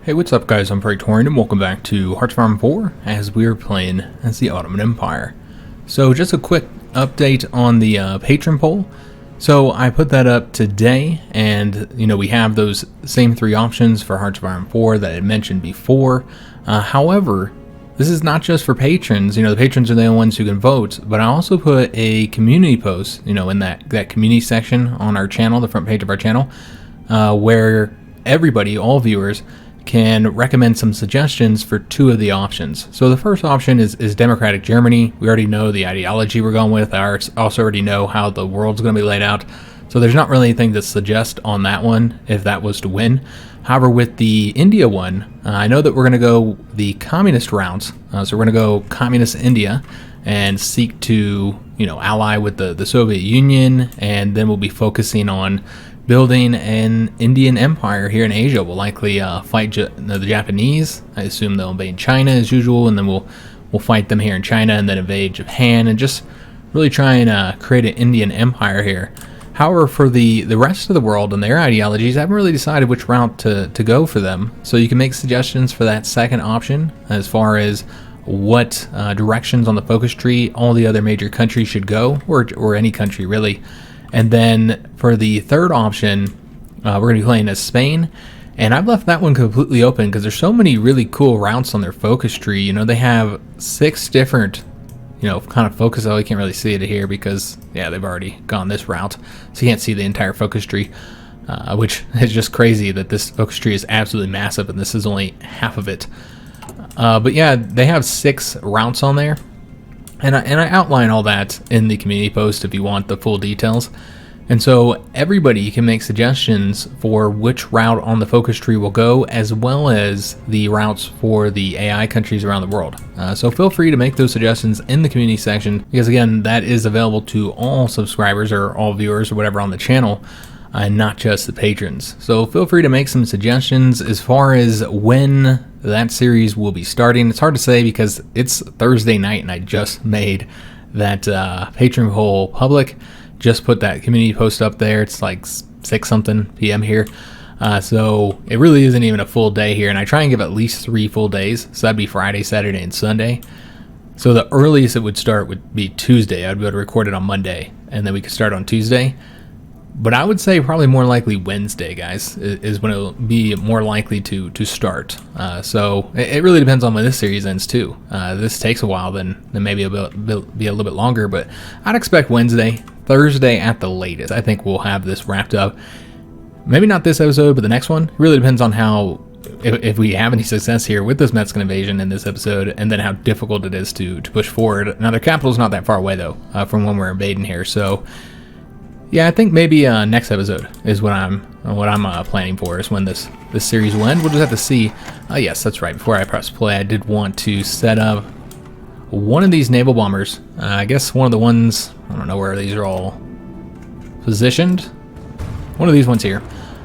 Hey, what's up guys, I'm Praetorian and welcome back to HOI4 as we're playing as the Ottoman Empire. So just a quick update on the patron poll. So I put that up today and we have those same three options for HOI4 that I mentioned before. However, this is not just for patrons, the patrons are the only ones who can vote, but I also put a community post, in that community section on our channel, the front page of our channel, where everybody, all viewers, can recommend some suggestions for two of the options. So the first option is democratic Germany. We already know the ideology we're going with. I also already know how the world's going to be laid out. So there's not really anything to suggest on that one if that was to win. However, with the India one, I know that we're going to go the communist route. So we're going to go communist India and seek to, ally with the Soviet Union, and then we'll be focusing on building an Indian empire here in Asia. We'll likely fight the Japanese. I assume they'll invade China as usual, and then we'll fight them here in China, and then invade Japan, and just really try and create an Indian empire here. However, for the rest of the world and their ideologies, I haven't really decided which route to go for them. So you can make suggestions for that second option as far as what directions on the focus tree all the other major countries should go, or any country really. And then for the third option, we're going to be playing as Spain. And I've left that one completely open because there's so many really cool routes on their focus tree. They have 6 different, kind of focus. Oh, you can't really see it here because, yeah, they've already gone this route. So you can't see the entire focus tree, which is just crazy that this focus tree is absolutely massive and this is only half of it. But yeah, they have 6 routes on there. And I outline all that in the community post if you want the full details. And so everybody can make suggestions for which route on the focus tree will go, as well as the routes for the AI countries around the world. So feel free to make those suggestions in the community section, because again, that is available to all subscribers or all viewers or whatever on the channel, and not just the patrons. So feel free to make some suggestions as far as when that series will be starting. It's hard to say because it's Thursday night and I just made that patron poll public. Just put that community post up there. It's like 6 something p.m. here. So it really isn't even a full day here, and I try and give at least 3 full days. So that'd be Friday, Saturday, and Sunday. So the earliest it would start would be Tuesday. I'd be able to record it on Monday, and then we could start on Tuesday. But I would say probably more likely Wednesday, guys, is when it'll be more likely to start. So it really depends on when this series ends too. This takes a while, then maybe it'll be a little bit longer. But I'd expect Wednesday, Thursday at the latest. I think we'll have this wrapped up. Maybe not this episode, but the next one. It really depends on how, if we have any success here with this Mexican invasion in this episode, and then how difficult it is to push forward. Now their capital's not that far away though, from when we're invading here. So yeah, I think maybe next episode is what I'm planning for, is when this series will end. We'll just have to see. Yes, that's right. Before I press play, I did want to set up one of these naval bombers. I guess one of the ones, I don't know where these are all positioned. One of these ones here.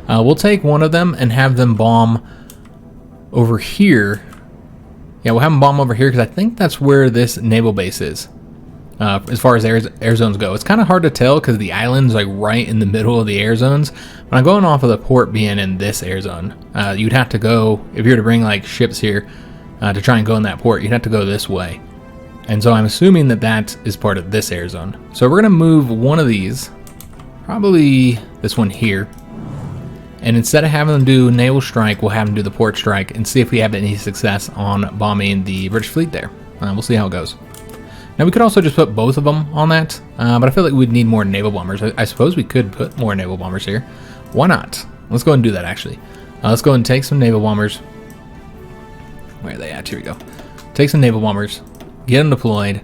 We'll take one of them and have them bomb over here. Yeah, we'll have them bomb over here because I think that's where this naval base is. As far as air zones go, it's kind of hard to tell because the island's like right in the middle of the air zones. But I'm going off of the port being in this air zone. You'd have to go, if you were to bring like ships here to try and go in that port, you'd have to go this way. And so I'm assuming that is part of this air zone. So we're gonna move one of these, probably this one here. And instead of having them do naval strike, we'll have them do the port strike and see if we have any success on bombing the British fleet there. We'll see how it goes. Now we could also just put both of them on that, but I feel like we'd need more naval bombers. I suppose we could put more naval bombers here. Why not? Let's go and do that actually. Let's go and take some naval bombers. Where are they at? Here we go. Take some naval bombers, get them deployed,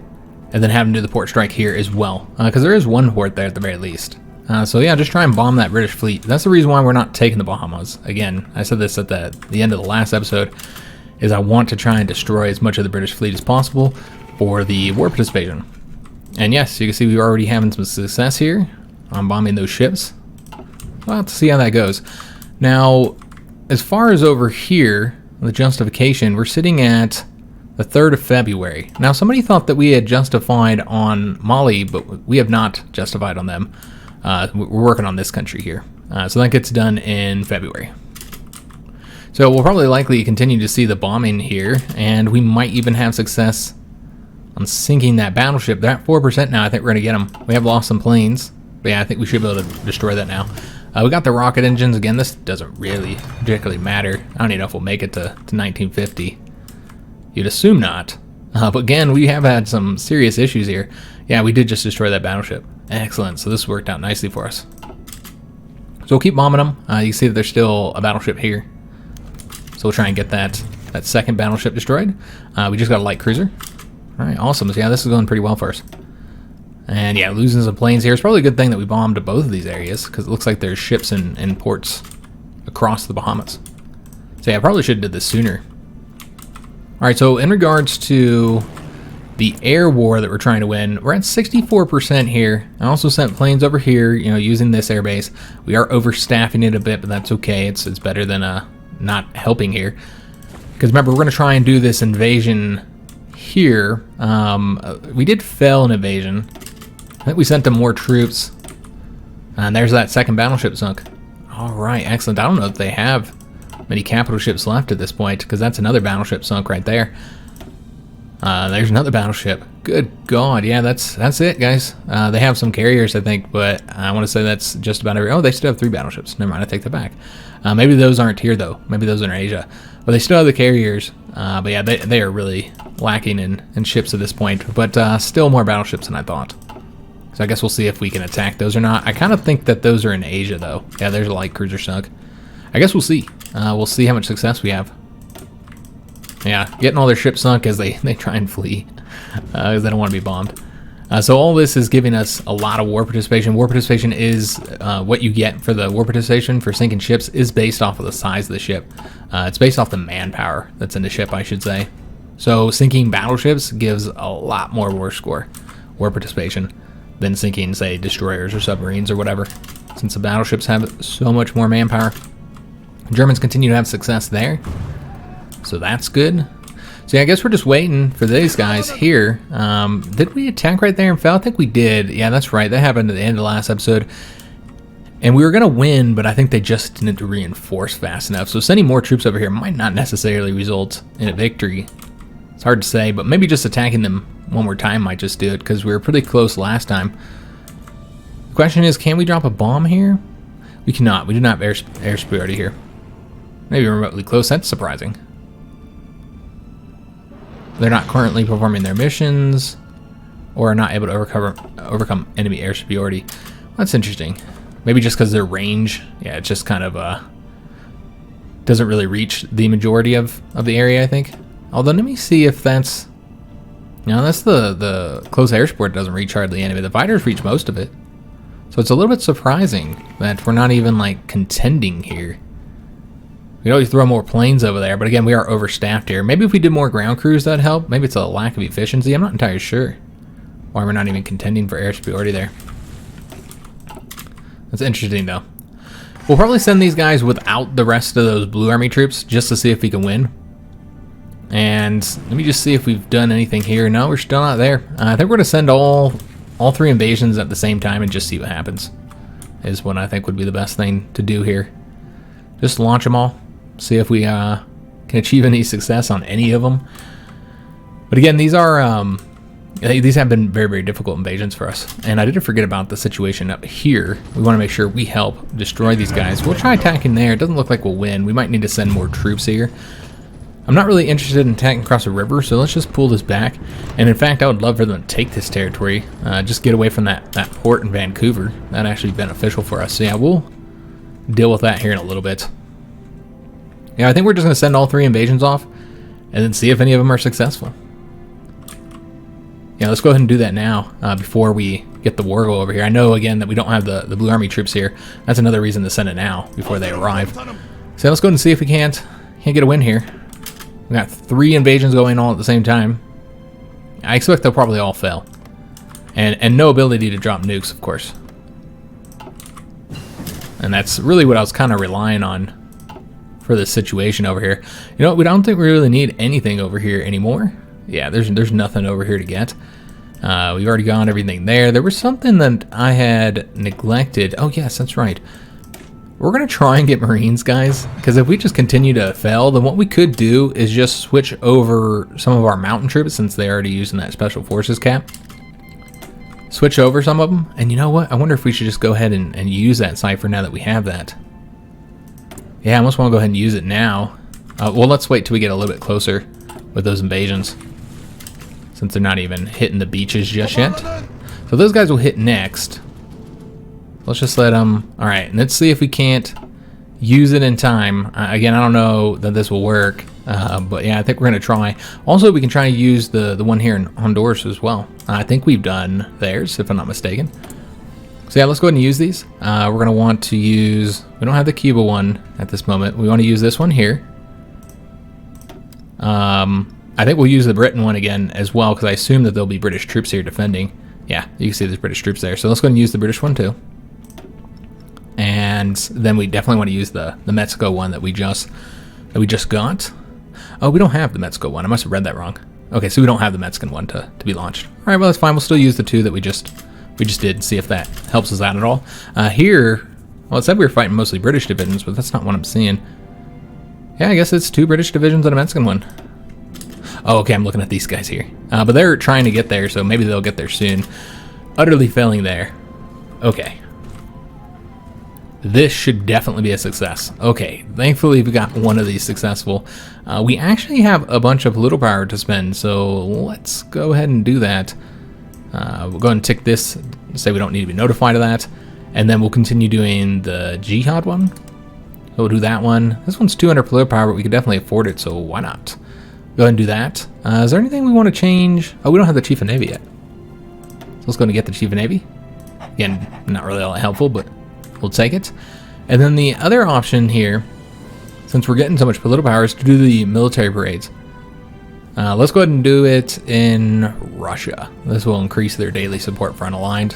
and then have them do the port strike here as well. Because there is one port there at the very least. So yeah, just try and bomb that British fleet. That's the reason why we're not taking the Bahamas. Again, I said this at the end of the last episode, is I want to try and destroy as much of the British fleet as possible for the war participation. And yes, you can see we're already having some success here on bombing those ships. We'll have to see how that goes. Now, as far as over here, the justification, we're sitting at the 3rd of February. Now, somebody thought that we had justified on Mali, but we have not justified on them. We're working on this country here. So that gets done in February. So we'll probably likely continue to see the bombing here, and we might even have success on sinking that battleship. They're at 4% now. I think we're going to get them. We have lost some planes, but yeah, I think we should be able to destroy that now. We got the rocket engines. Again, this doesn't really particularly matter. I don't even know if we'll make it to 1950. You'd assume not. But again, we have had some serious issues here. Yeah, we did just destroy that battleship. Excellent. So this worked out nicely for us. So we'll keep bombing them. You can see that there's still a battleship here. So we'll try and get that second battleship destroyed. We just got a light cruiser. All right, awesome. So yeah, this is going pretty well for us. And yeah, losing some planes here. It's probably a good thing that we bombed both of these areas, because it looks like there's ships and ports across the Bahamas. So yeah, I probably should have did this sooner. All right, so in regards to the air war that we're trying to win, we're at 64% here. I also sent planes over here, you know, using this airbase. We are overstaffing it a bit, but that's okay. It's better than not helping here. Because remember, we're going to try and do this invasion here. We did fail an invasion. I think we sent them more troops. And there's that second battleship sunk. All right, excellent. I don't know if they have many capital ships left at this point, because that's another battleship sunk right there. There's another battleship. Good God, yeah, that's it, guys. They have some carriers, I think, but I want to say that's just about every... Oh, they still have 3 battleships. Never mind, I take that back. Maybe those aren't here, though. Maybe those are in Asia. But they still have the carriers. But yeah, they are really lacking in ships at this point. But still more battleships than I thought. So I guess we'll see if we can attack those or not. I kind of think that those are in Asia, though. Yeah, there's a light cruiser sunk. I guess we'll see. We'll see how much success we have. Yeah, getting all their ships sunk as they try and flee. Because they don't want to be bombed. So all this is giving us a lot of war participation. War participation is what you get for the war participation for sinking ships is based off of the size of the ship. It's based off the manpower that's in the ship, I should say. So sinking battleships gives a lot more war participation, than sinking, say, destroyers or submarines or whatever, since the battleships have so much more manpower. Germans continue to have success there, so that's good. So yeah, I guess we're just waiting for these guys here. Did we attack right there and fail? I think we did. Yeah, that's right. That happened at the end of the last episode. And we were going to win, but I think they just didn't reinforce fast enough. So sending more troops over here might not necessarily result in a victory. It's hard to say, but maybe just attacking them one more time might just do it, because we were pretty close last time. The question is, can we drop a bomb here? We cannot. We do not have air superiority here. Maybe remotely close. That's surprising. They're not currently performing their missions, or are not able to overcome enemy air superiority. That's interesting. Maybe just because their range, yeah, it just kind of doesn't really reach the majority of the area, I think. Although, let me see if that's... No, that's the close air support doesn't reach hardly any of it. The fighters reach most of it. So it's a little bit surprising that we're not even, like, contending here. We could always throw more planes over there, but again, we are overstaffed here. Maybe if we did more ground crews, that'd help. Maybe it's a lack of efficiency. I'm not entirely sure why we're not even contending for air superiority there. That's interesting, though. We'll probably send these guys without the rest of those Blue Army troops, just to see if we can win. And let me just see if we've done anything here. No, we're still not there. I think we're going to send all 3 invasions at the same time and just see what happens. Is what I think would be the best thing to do here. Just launch them all. See if we can achieve any success on any of them. But again, these have been very, very difficult invasions for us. And I didn't forget about the situation up here. We want to make sure we help destroy these guys. We'll try attacking there. It doesn't look like we'll win. We might need to send more troops here. I'm not really interested in attacking across a river, so let's just pull this back. And in fact, I would love for them to take this territory. Just get away from that port in Vancouver. That'd actually be beneficial for us. So yeah, we'll deal with that here in a little bit. Yeah, I think we're just going to send all 3 invasions off and then see if any of them are successful. Yeah, let's go ahead and do that now before we get the war goal over here. I know, again, that we don't have the Blue Army troops here. That's another reason to send it now before they arrive. So let's go ahead and see if we can't get a win here. We got 3 invasions going all at the same time. I expect they'll probably all fail. And no ability to drop nukes, of course. And that's really what I was kind of relying on for this situation over here. You know what, we don't think we really need anything over here anymore. Yeah, there's nothing over here to get. We've already gone everything there. There was something that I had neglected. Oh yes, that's right. We're going to try and get Marines, guys, because if we just continue to fail, then what we could do is just switch over some of our mountain troops, since they're already using that special forces cap. Switch over some of them, and you know what? I wonder if we should just go ahead and use that cipher now that we have that. Yeah, I almost want to go ahead and use it now. Well, let's wait till we get a little bit closer with those invasions, since they're not even hitting the beaches just yet. So those guys will hit next. Let's just let them... Alright, and let's see if we can't use it in time. Again, I don't know that this will work, but yeah, I think we're going to try. Also, we can try to use the one here in Honduras as well. I think we've done theirs, if I'm not mistaken. So yeah, let's go ahead and use these. We're going to want to use... We don't have the Cuba one at this moment. We want to use this one here. I think we'll use the Britain one again as well, because I assume that there'll be British troops here defending. Yeah, you can see there's British troops there. So let's go ahead and use the British one too. And then we definitely want to use the Mexico one that we just got. Oh, we don't have the Mexico one. I must have read that wrong. Okay, so we don't have the Mexican one to be launched. All right, well, that's fine. We'll still use the two that we just did and see if that helps us out at all. Here, well, it said we were fighting mostly British divisions, but that's not what I'm seeing. Yeah, I guess it's 2 British divisions and a Mexican one. Oh, okay, I'm looking at these guys here. But they're trying to get there, so maybe they'll get there soon. Utterly failing there. Okay. This should definitely be a success. Okay, thankfully we got one of these successful. We actually have a bunch of political power to spend, so let's go ahead and do that. We'll go ahead and tick this, say we don't need to be notified of that, and then we'll continue doing the jihad one. We'll do that one. This one's 200 political power, but we could definitely afford it, so why not? Go ahead and do that. Is there anything we want to change? Oh, we don't have the Chief of Navy yet. So let's go and get the Chief of Navy. Again, not really all that helpful, but we'll take it. And then the other option here, since we're getting so much political power, is to do the military parades. Let's go ahead and do it in Russia. This will increase their daily support for unaligned.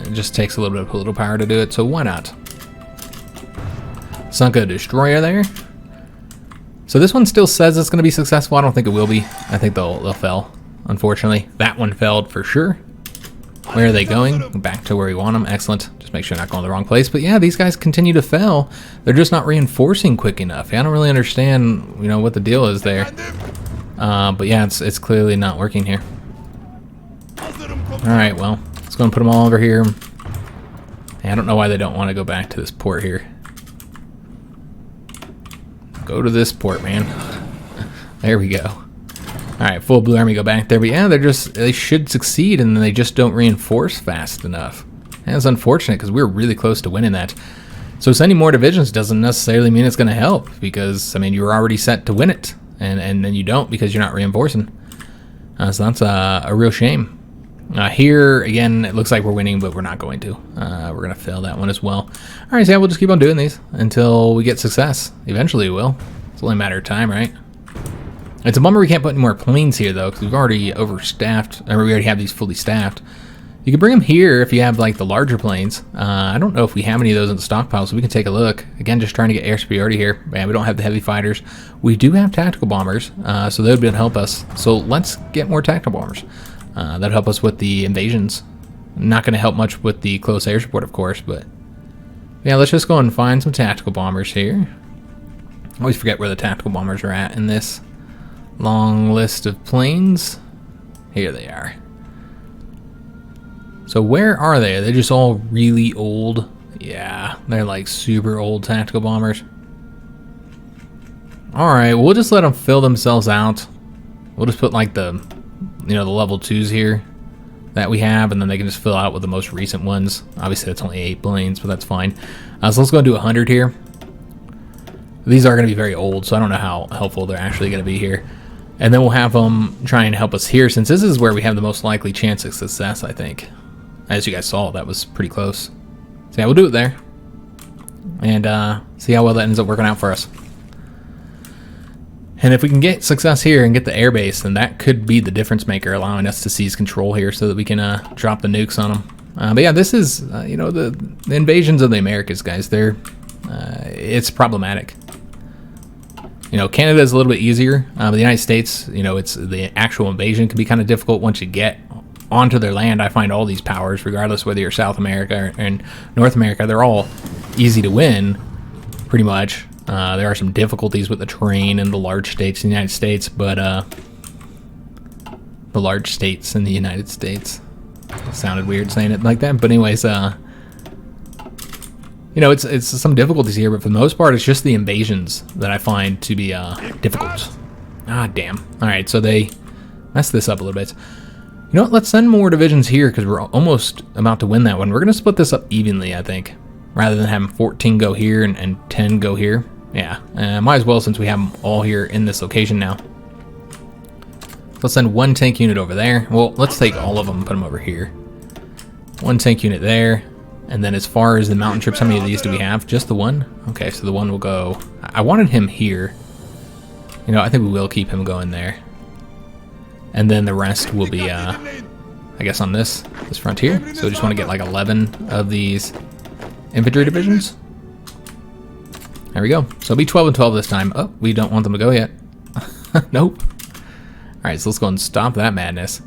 It just takes a little bit of political power to do it, so why not? Sunk a destroyer there. So this one still says it's going to be successful. I don't think it will be. I think they'll fail, unfortunately. That one failed for sure. Where are they going? Back to where we want them. Excellent. Just make sure you're not going the wrong place. But yeah, these guys continue to fail. They're just not reinforcing quick enough. I don't really understand, you know, what the deal is there. But yeah, it's clearly not working here. All right, well, let's go and put them all over here. I don't know why they don't want to go back to this port here. Go to this port, man. There we go. All right, full blue army go back there. But yeah, they should succeed, and they just don't reinforce fast enough. And it's unfortunate because we're really close to winning that. So sending more divisions doesn't necessarily mean it's going to help, because, I mean, you were already set to win it, and then you don't because you're not reinforcing. So that's a real shame. Here, again, it looks like we're winning, but we're not going to. We're going to fail that one as well. All right, so yeah, we'll just keep on doing these until we get success. Eventually we will. It's only a matter of time, right? It's a bummer we can't put any more planes here, though, because we've already overstaffed, or we already have these fully staffed. You can bring them here if you have, like, the larger planes. I don't know if we have any of those in the stockpile, so we can take a look. Again, just trying to get air superiority here. Man, we don't have the heavy fighters. We do have tactical bombers, so they would be able to help us. So let's get more tactical bombers. That'll help us with the invasions. Not going to help much with the close air support, of course, but yeah, let's just go and find some tactical bombers here. I always forget where the tactical bombers are at in this long list of planes. Here they are. So where are they? Are they just all really old? Yeah, they're like super old tactical bombers. Alright, we'll just let them fill themselves out. We'll just put like the, you know, the level 2s here that we have, and then they can just fill out with the most recent ones. Obviously that's only 8 planes, but that's fine. So let's go and do 100 here. These are going to be very old, so I don't know how helpful they're actually going to be here. And then we'll have them try and help us here, since this is where we have the most likely chance of success, I think. As you guys saw, that was pretty close. So yeah, we'll do it there. And see how well that ends up working out for us. And if we can get success here and get the airbase, then that could be the difference maker, allowing us to seize control here so that we can drop the nukes on them. But yeah, this is, you know, the invasions of the Americas, guys. It's problematic. You know, Canada is a little bit easier. But the United States, you know, it's the actual invasion can be kind of difficult once you get onto their land. I find all these powers, regardless whether you're South America or in North America, they're all easy to win. pretty much. There are some difficulties with the terrain in the large states in the United States, but the large states in the United States. It sounded weird saying it like that, but anyways, you know, it's some difficulties here, but for the most part, it's just the invasions that I find to be difficult. Ah, damn. All right, so they messed this up a little bit. You know what? Let's send more divisions here because we're almost about to win that one. We're gonna split this up evenly, I think, rather than having 14 go here and 10 go here. Yeah, might as well since we have them all here in this location now. Let's send one tank unit over there. Well, let's take all of them and put them over here. One tank unit there. And then as far as the mountain troops, how many of these do we have? Just the one? Okay, so the one will go... I wanted him here. You know, I think we will keep him going there. And then the rest will be, I guess on this frontier. So we just want to get like 11 of these infantry divisions. There we go. So it'll be 12 and 12 this time. Oh, we don't want them to go yet. Nope. Alright, so let's go and stop that madness.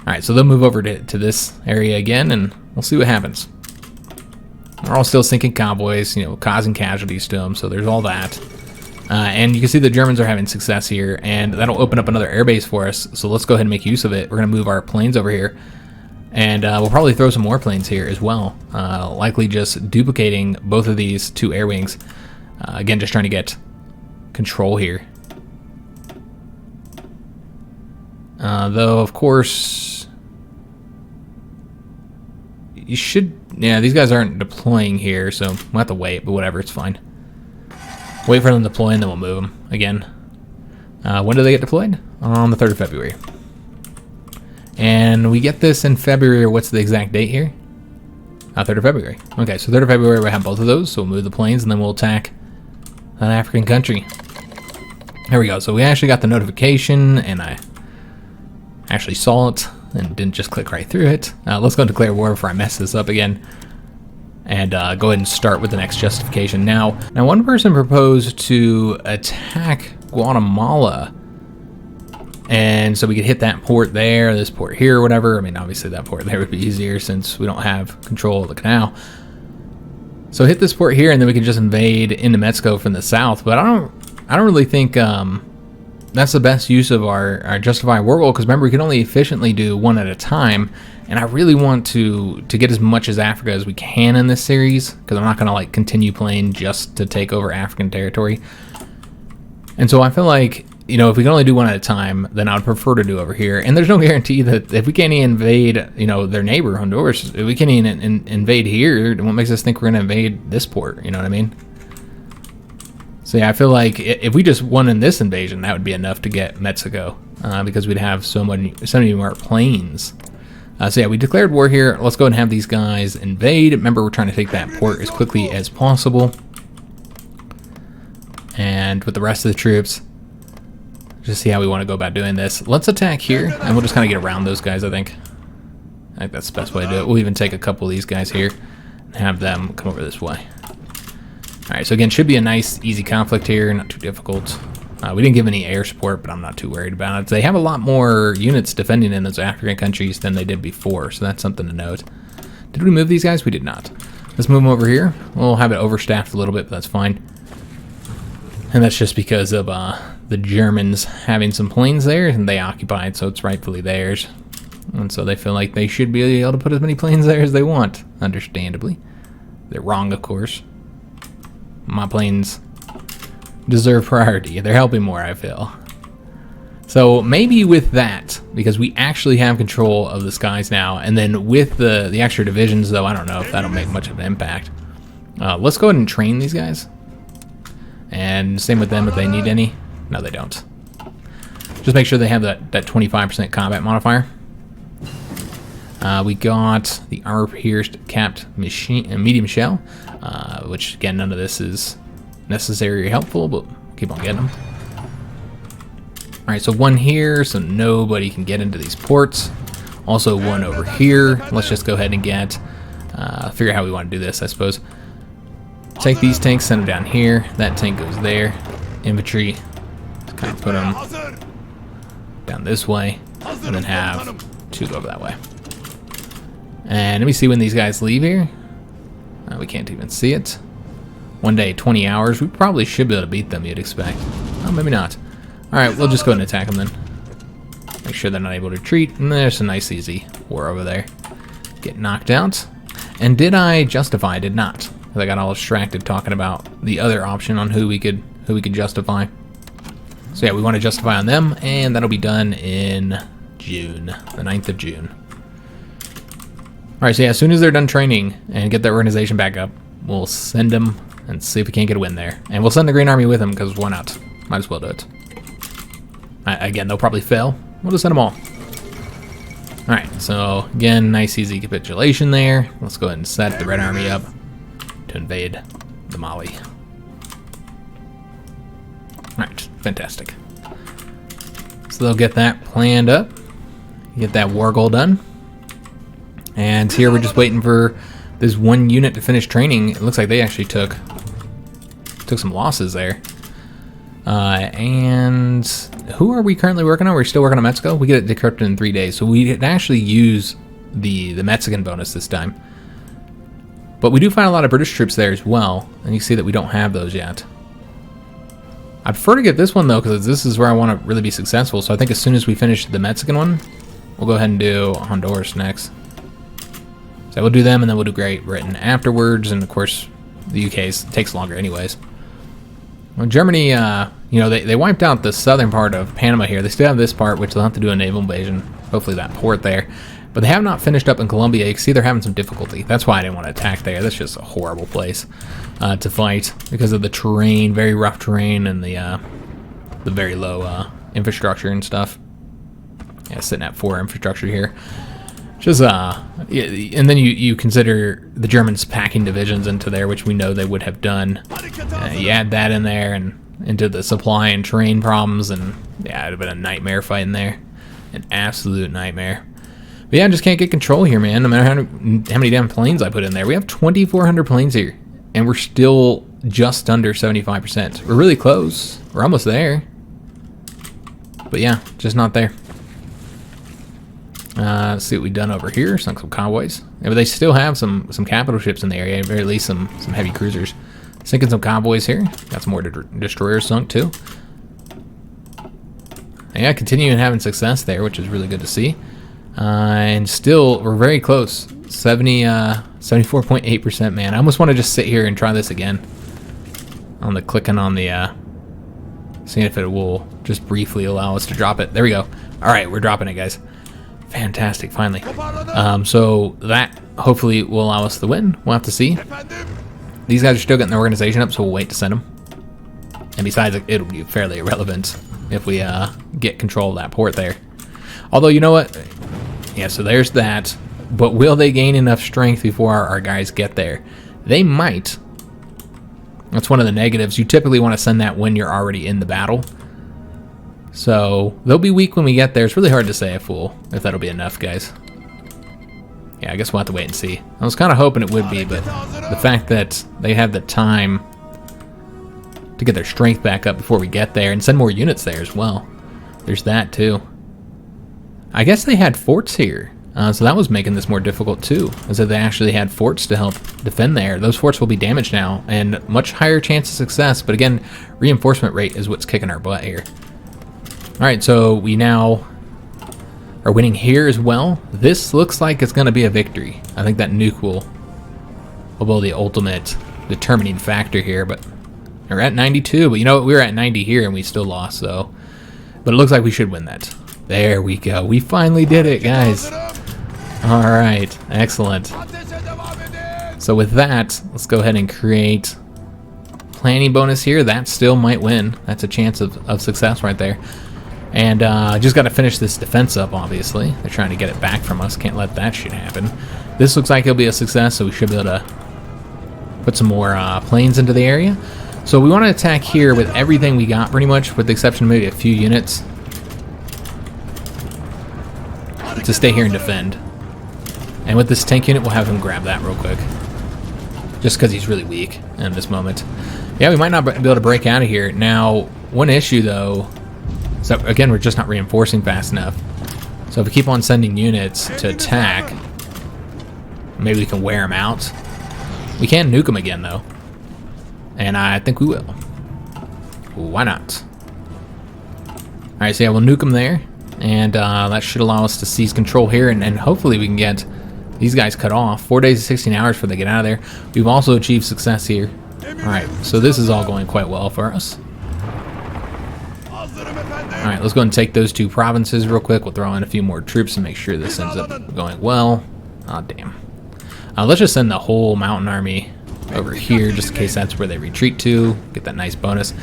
Alright, so they'll move over to this area again, and we'll see what happens. We're all still sinking convoys, you know, causing casualties to them, so there's all that. And you can see the Germans are having success here, and that'll open up another airbase for us, so let's go ahead and make use of it. We're going to move our planes over here. And we'll probably throw some more planes here as well. Likely just duplicating both of these two air wings. Again, just trying to get control here. Though, of course, you should... Yeah, these guys aren't deploying here, so we'll have to wait, but whatever, it's fine. Wait for them to deploy, and then we'll move them again. When do they get deployed? On the 3rd of February. And we get this in February, or what's the exact date here? 3rd of February. Okay, so 3rd of February we have both of those, so we'll move the planes and then we'll attack an African country. There we go, so we actually got the notification, and I actually saw it and didn't just click right through it. Let's go and declare war before I mess this up again. And go ahead and start with the next justification. Now one person proposed to attack Guatemala. And so we could hit that port there, this port here, or whatever. I mean, obviously that port there would be easier since we don't have control of the canal. So hit this port here, and then we can just invade into Mexico from the south. But I don't really think that's the best use of our justified war goal, because remember, we can only efficiently do one at a time. And I really want to get as much as Africa as we can in this series, because I'm not going to like continue playing just to take over African territory. And so I feel like, you know, if we can only do one at a time, then I would prefer to do over here. And there's no guarantee that if we can't even invade, you know, their neighbor, Honduras, if we can't even invade here, then what makes us think we're going to invade this port? You know what I mean? So yeah, I feel like if we just won in this invasion, that would be enough to get Mexico, because we'd have so many more planes. So yeah, we declared war here. Let's go ahead and have these guys invade. Remember, we're trying to take that port as quickly as possible. And with the rest of the troops, just see how we want to go about doing this. Let's attack here, and we'll just kind of get around those guys, I think. I think that's the best way to do it. We'll even take a couple of these guys here and have them come over this way. Alright, so again, should be a nice, easy conflict here, not too difficult. We didn't give any air support, but I'm not too worried about it. They have a lot more units defending in those African countries than they did before, so that's something to note. Did we move these guys? We did not. Let's move them over here. We'll have it overstaffed a little bit, but that's fine. And that's just because of the Germans having some planes there, and they occupied, so it's rightfully theirs. And so they feel like they should be able to put as many planes there as they want, understandably. They're wrong, of course. My planes deserve priority. They're helping more, I feel. So maybe with that, because we actually have control of the skies now, and then with the extra divisions, though, I don't know if that'll make much of an impact. Let's go ahead and train these guys. And same with them if they need any. No, they don't. Just make sure they have that 25% combat modifier. We got the armor-pierced capped medium shell, which, again, none of this is necessary or helpful, but we'll keep on getting them. Alright, so one here, so nobody can get into these ports. Also one over here. Let's just go ahead and get, figure out how we want to do this, I suppose. Take these tanks, send them down here. That tank goes there. Infantry, kind of put them down this way, and then have two go over that way. And let me see when these guys leave here. We can't even see it. one day, 20 hours, we probably should be able to beat them, you'd expect. Oh, maybe not. Alright, we'll just go ahead and attack them then. Make sure they're not able to retreat. And there's a nice easy war over there. Get knocked out. And did I justify? I did not. Because I got all distracted talking about the other option on who we could justify. So yeah, we want to justify on them, and that'll be done in June, the 9th of June. Alright, so yeah, as soon as they're done training and get their organization back up, we'll send them and see if we can't get a win there. And we'll send the Green Army with them, because why not? Might as well do it. Again, they'll probably fail. We'll just send them all. Alright, so again, nice easy capitulation there. Let's go ahead and set the Red Army up to invade the Mali. Alright, fantastic. So they'll get that planned up, get that war goal done. And here we're just waiting for this one unit to finish training. It looks like they actually took some losses there. And who are we currently working on? We're still working on Mexico. We get it decrypted in 3 days, so we could actually use the Mexican bonus this time. But we do find a lot of British troops there as well, and you see that we don't have those yet. I prefer to get this one though, because this is where I want to really be successful. So I think as soon as we finish the Mexican one, we'll go ahead and do Honduras next. So we'll do them, and then we'll do Great Britain afterwards, and of course the UK takes longer anyways. Well, Germany, you know, they wiped out the southern part of Panama here. They still have this part, which they'll have to do a naval invasion. Hopefully that port there. But they have not finished up in Colombia. You can see they're having some difficulty. That's why I didn't want to attack there. That's just a horrible place to fight because of the terrain, very rough terrain, and the very low infrastructure and stuff. Yeah, sitting at 4 infrastructure here. Just yeah, and then you consider the Germans packing divisions into there, which we know they would have done. You add that in there and into the supply and terrain problems, and yeah, it'd have been a nightmare fighting there, an absolute nightmare. But yeah, I just can't get control here, man. No matter how many damn planes I put in there, we have 2,400 planes here, and we're still just under 75%. We're really close. We're almost there, but yeah, just not there. Let's see what we've done over here. Sunk some convoys. Yeah, but they still have some capital ships in the area, or at least some heavy cruisers. Sinking some convoys here. Got some more destroyers sunk too. And yeah, continuing having success there, which is really good to see. And still, we're very close. 74.8%, man. I almost want to just sit here and try this again. On the clicking on the, seeing if it will just briefly allow us to drop it. There we go. All right, we're dropping it, guys. Fantastic, finally. So that hopefully will allow us to win. We'll have to see. These guys are still getting their organization up, so we'll wait to send them. And besides, it'll be fairly irrelevant if we get control of that port there. Although, you know what? Yeah, so there's that. But will they gain enough strength before our guys get there? They might. That's one of the negatives. You typically want to send that when you're already in the battle. So they'll be weak when we get there. It's really hard to say if that'll be enough, guys. Yeah, I guess we'll have to wait and see. I was kind of hoping it would be, but the fact that they have the time to get their strength back up before we get there and send more units there as well. There's that too. I guess they had forts here, so that was making this more difficult too, as that they actually had forts to help defend there. Those forts will be damaged now, and much higher chance of success, but again, reinforcement rate is what's kicking our butt here. Alright, so we now are winning here as well. This looks like it's going to be a victory. I think that nuke will be the ultimate determining factor here, but we're at 92, but you know what, we were at 90 here and we still lost, so. But it looks like we should win that. There we go. We finally did it, guys. Alright, excellent. So with that, let's go ahead and create planning bonus here. That still might win. That's a chance of success right there. And just got to finish this defense up, obviously. They're trying to get it back from us. Can't let that shit happen. This looks like it'll be a success, so we should be able to put some more planes into the area. So we want to attack here with everything we got, pretty much, with the exception of maybe a few units. To stay here and defend. And with this tank unit, we'll have him grab that real quick. Just because he's really weak in this moment. Yeah, we might not be able to break out of here. Now, one issue, though, is that, again, we're just not reinforcing fast enough. So if we keep on sending units to attack, maybe we can wear them out. We can nuke them again, though. And I think we will. Why not? Alright, so yeah, we'll nuke them there. And that should allow us to seize control here. And hopefully we can get these guys cut off. 4 days and 16 hours before they get out of there. We've also achieved success here. Alright, so this is all going quite well for us. Alright, let's go and take those 2 provinces real quick. We'll throw in a few more troops and make sure this ends up going well. Oh, damn. Let's just send the whole mountain army over here, just in case that's where they retreat to. Get that nice bonus.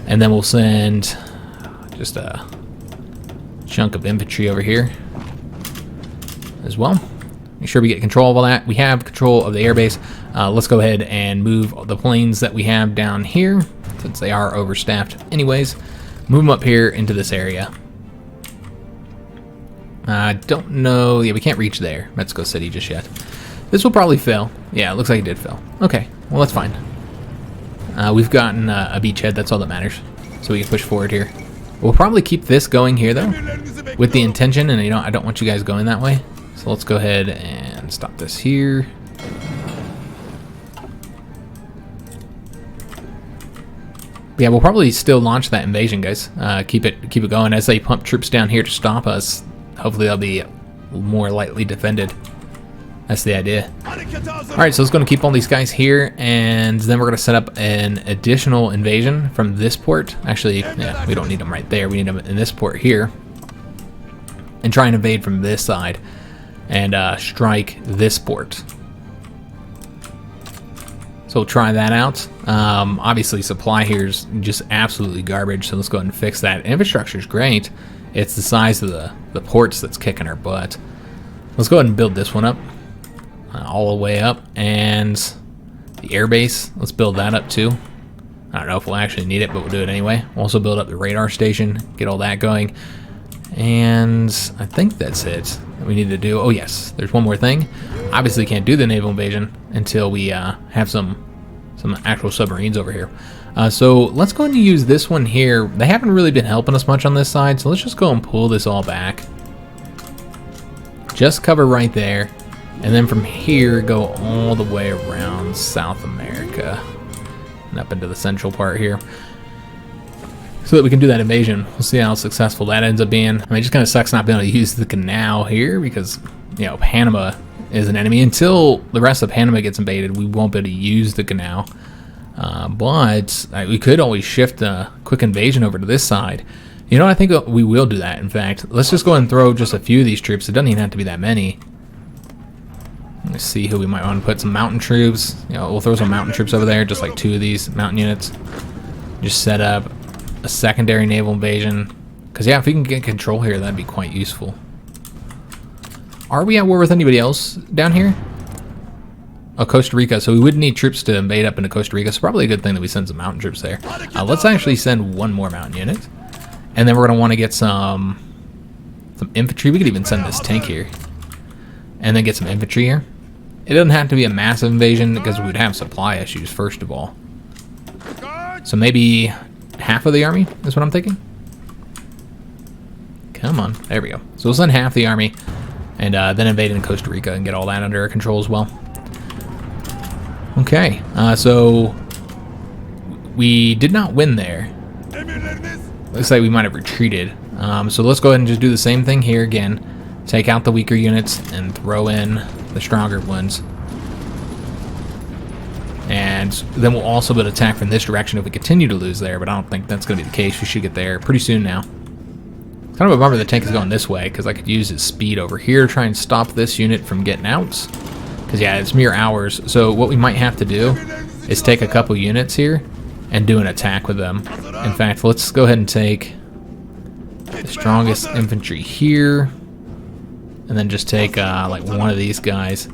And then we'll send just a chunk of infantry over here as well. Make sure we get control of all that. We have control of the airbase. Let's go ahead and move the planes that we have down here, since they are overstaffed anyways. Move them up here into this area. I don't know. Yeah, we can't reach there, Mexico City, just yet. This will probably fail. Yeah, it looks like it did fail. Okay, well, that's fine. We've gotten a beachhead. That's all that matters. So we can push forward here. We'll probably keep this going here, though, with the intention, and I don't want you guys going that way. So let's go ahead and stop this here. Yeah, we'll probably still launch that invasion, guys. Keep it going as they pump troops down here to stop us. Hopefully they'll be more lightly defended. That's the idea. Alright, so let's go and keep all these guys here, and then we're going to set up an additional invasion from this port. Actually, yeah, we don't need them right there. We need them in this port here. And try and invade from this side and strike this port. So we'll try that out. Obviously, supply here is just absolutely garbage, so let's go ahead and fix that. Infrastructure is great. It's the size of the ports that's kicking our butt. Let's go ahead and build this one up. All the way up. And the airbase, let's build that up too. I don't know if we'll actually need it, but we'll do it anyway. We'll also build up the radar station, get all that going. And I think that's it that we need to do. Oh yes, there's one more thing. Obviously can't do the naval invasion until we have some actual submarines over here. So let's go ahead and use this one here. They haven't really been helping us much on this side, so let's just go and pull this all back. Just cover right there. And then from here, go all the way around South America and up into the central part here, so that we can do that invasion. We'll see how successful that ends up being. I mean, it just kind of sucks not being able to use the canal here because, Panama is an enemy. Until the rest of Panama gets invaded, we won't be able to use the canal. But we could always shift a quick invasion over to this side. I think we will do that, in fact. Let's just go ahead and throw just a few of these troops. It doesn't even have to be that many. Let's see who we might want to put. Some mountain troops. We'll throw some mountain troops over there, just like 2 of these mountain units. Just set up a secondary naval invasion. Because, yeah, if we can get control here, that'd be quite useful. Are we at war with anybody else down here? Oh, Costa Rica. So we would need troops to invade up into Costa Rica. So probably a good thing that we send some mountain troops there. Let's actually send 1 more mountain unit. And then we're going to want to get some infantry. We could even send this tank here. And then get some infantry here. It doesn't have to be a massive invasion because we would have supply issues first of all. So maybe half of the army is what I'm thinking. Come on, there we go. So we'll send half the army and then invade in Costa Rica and get all that under our control as well. Okay, so we did not win there. Looks like we might have retreated. So let's go ahead and just do the same thing here again. Take out the weaker units and throw in the stronger ones. And then we'll also be able to attack from this direction if we continue to lose there, but I don't think that's going to be the case. We should get there pretty soon now. It's kind of a bummer the tank is going this way, because I could use his speed over here to try and stop this unit from getting out. Because, yeah, it's mere hours. So what we might have to do is take a couple units here and do an attack with them. In fact, let's go ahead and take the strongest infantry here. And then just take like 1 of these guys,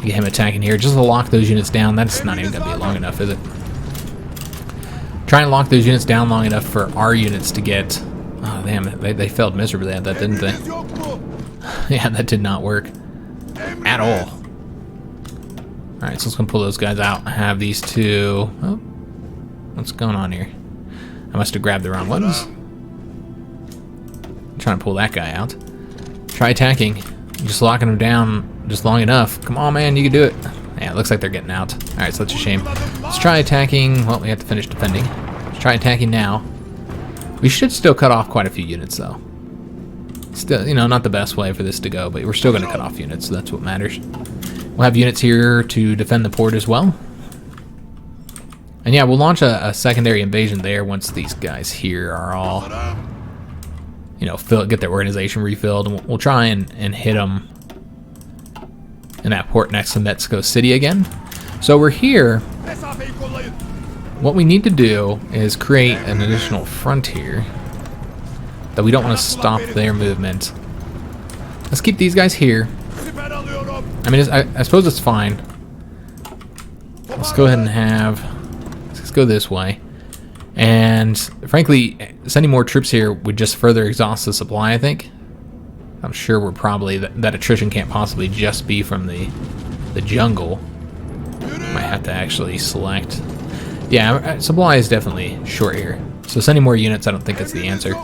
get him attacking here, just to lock those units down. That's not even going to be long enough, is it? Try and lock those units down long enough for our units to get... Oh, damn, they failed miserably at that, didn't they? Yeah, that did not work at all. Alright, so let's go pull those guys out. I have these 2... Oh, what's going on here? I must have grabbed the wrong ones. I'm trying to pull that guy out. Try attacking. Just locking him down just long enough. Come on, man, you can do it. Yeah, it looks like they're getting out. Alright, so that's a shame. Let's try attacking. Well, we have to finish defending. Let's try attacking now. We should still cut off quite a few units, though. Still, you know, not the best way for this to go, but we're still going to cut off units, so that's what matters. We'll have units here to defend the port as well. And yeah, we'll launch a secondary invasion there once these guys here are all, you know, get their organization refilled. And we'll try and hit them in that port next to Mexico City again. So we're here. What we need to do is create an additional front here that we don't want to stop their movement. Let's keep these guys here. I mean, I suppose it's fine. Let's go ahead and let's go this way. And frankly, sending more troops here would just further exhaust the supply, I think. I'm sure we're probably, that attrition can't possibly just be from the jungle. Might have to actually select. Yeah, supply is definitely short here. So sending more units, I don't think it's the answer.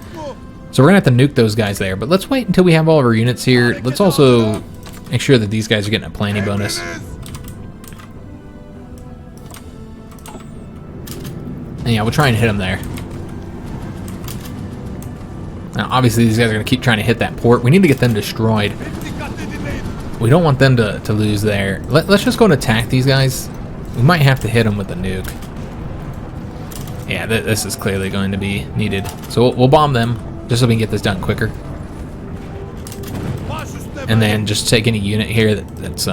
So we're gonna have to nuke those guys there, but let's wait until we have all of our units here. Let's also make sure that these guys are getting a planning bonus. And yeah, we'll try and hit them there. Now, obviously, these guys are going to keep trying to hit that port. We need to get them destroyed. We don't want them to lose there. Let's just go and attack these guys. We might have to hit them with the nuke. Yeah, this is clearly going to be needed. So we'll bomb them, just so we can get this done quicker. And then just take any unit here that's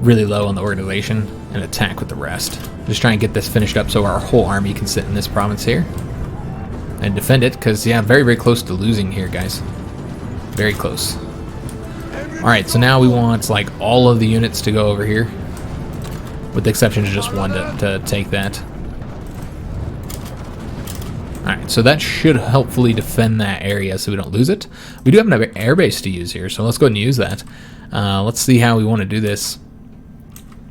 really low on the organization and attack with the rest. Just try and get this finished up so our whole army can sit in this province here and defend it, because yeah, very, very close to losing here, guys. Very close. Alright, so now we want like all of the units to go over here, with the exception of just one to take that. Alright, so that should helpfully defend that area so we don't lose it. We do have an airbase to use here, so let's go ahead and use that. Let's see how we want to do this.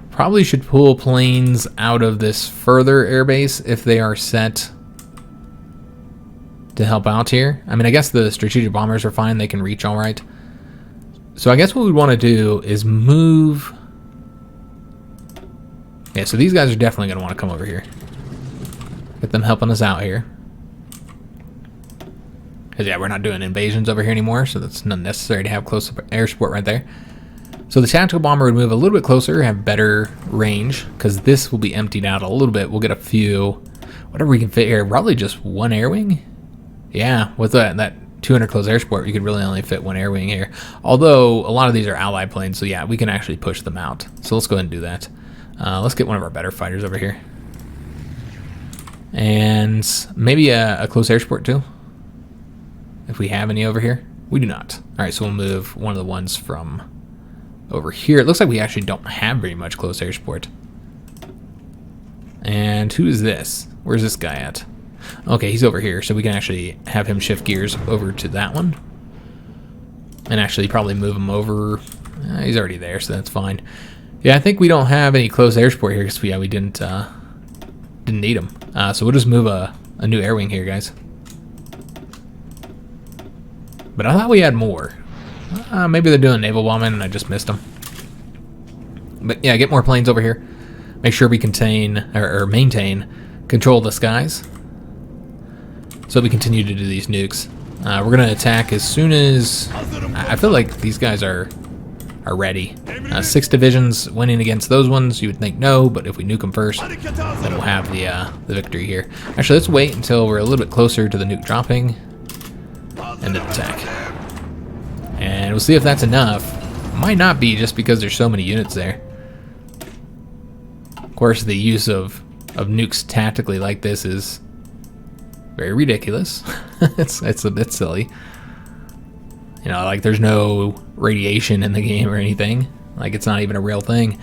Probably should pull planes out of this further airbase if they are set to help out here. I mean, I guess the strategic bombers are fine. They can reach all right. So I guess what we want to do is move. Yeah, so these guys are definitely going to want to come over here. Get them helping us out here. Because yeah, we're not doing invasions over here anymore, so that's not necessary to have close air support right there. So the tactical bomber would move a little bit closer, have better range, because this will be emptied out a little bit. We'll get a few, whatever we can fit here. Probably just one air wing. Yeah, with that 200 close air support, you could really only fit one air wing here. Although a lot of these are allied planes, so yeah, we can actually push them out. So let's go ahead and do that. Let's get one of our better fighters over here. And maybe a close air support too, if we have any over here. We do not. All right, so we'll move one of the ones from over here. It looks like we actually don't have very much close air support. And who is this? Where's this guy at? Okay, he's over here, so we can actually have him shift gears over to that one. And actually probably move him over. He's already there, so that's fine. Yeah, I think we don't have any close air support here because we didn't need them. So we'll just move a new air wing here, guys. But I thought we had more. Maybe they're doing naval bombing and I just missed them. But yeah, get more planes over here. Make sure we contain or maintain control of the skies, so we continue to do these nukes. We're going to attack as soon as... I feel like these guys are ready. 6 divisions winning against those ones, you would think no, but if we nuke them first, then we'll have the victory here. Actually, let's wait until we're a little bit closer to the nuke dropping, and then attack. And we'll see if that's enough. Might not be, just because there's so many units there. Of course, the use of nukes tactically like this is very ridiculous. it's a bit silly. You know, like there's no radiation in the game or anything. Like it's not even a real thing.